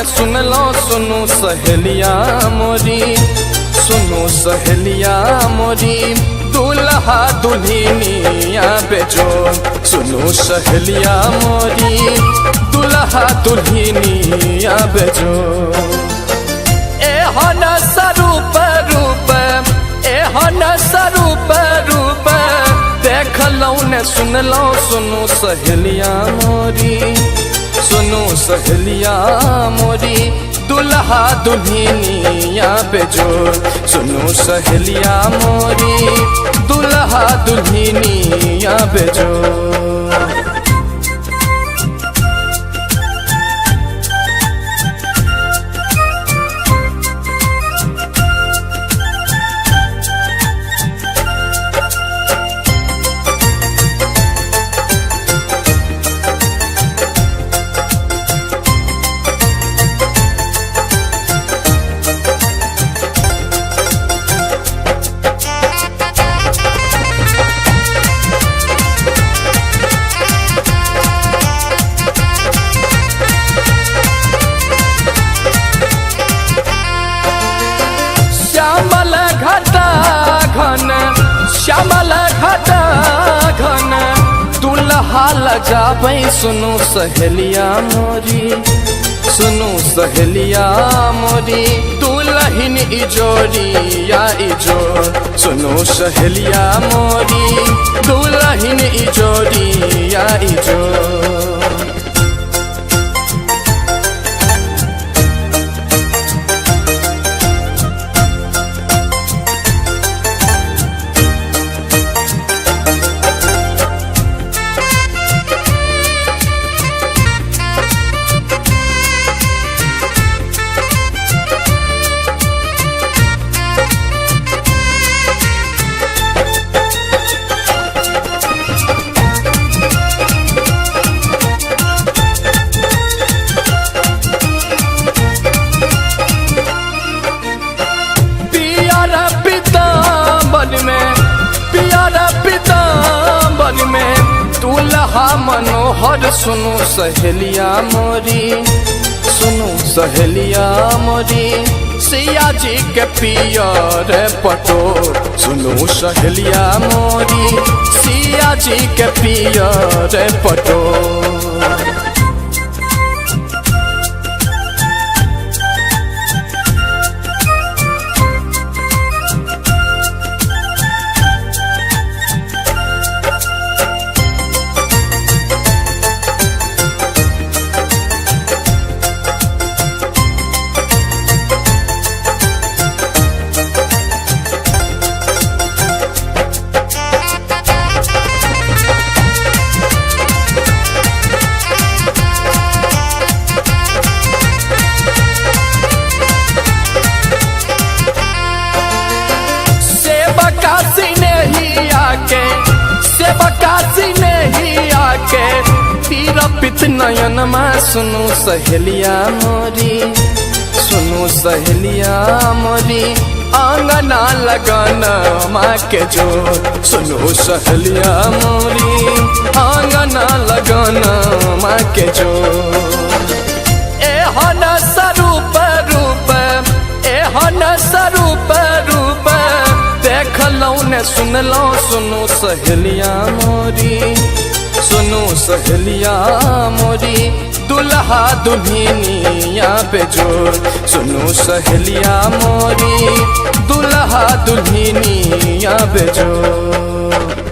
सुन लो सुनो सहेलिया मोरी, सुनो सहेलिया मोरी, दूल्हा दुल्हनिया बेजोड़। सुनो सहेलिया मोरी, दूल्हा दुल्हनिया बेजोड़। एहन स्वरूप रूप, एहन स्वरूप रूप, देख लो ने सुन लो सुनो सहेलिया मोरी, सुनो सहेलिया मोरी, दूल्हा दुल्हनिया बेजोड़। सुनो सहेलिया मोरी, दूल्हा दुल्हनिया बेजोड़। श्यामल घटा घन दूल्हा लजाबै। सुनो सहेलिया मोरी, सुनो सहेलिया मोरी, दुल्हन इजोरिया इजोर। सुनो सहेलिया मोरी, दुल्हन इजोरिया इजोर। प्यारा पीताम्बर में दूल्हा मनोहर। सुनो सहेलिया मोरी, सुनो सहेलिया मोरी, सिया जी के पियर पटोर। सुनो सहेलिया मोरी, सिया जी के पियर पटोर। सेवकासी नहीं आके तीर पित नयन में। सुनो सहेलिया मोरी, सुनो सहेलिया मोरी, आंगना लगन माँ के जोड़। सुनो सहेलिया मोरी, आंगना लगन माँ के जोड़। एहन स्वरूप रूप, एहन स्वरूप रूप, देख लो ने सुन लो सुनो सहेलिया मोरी, सुनो सहेलिया मोरी, दूल्हा दुल्हनिया बेजोड़। सुनो सहेलिया मोरी, दूल्हा दुल्हनिया बेजोड़।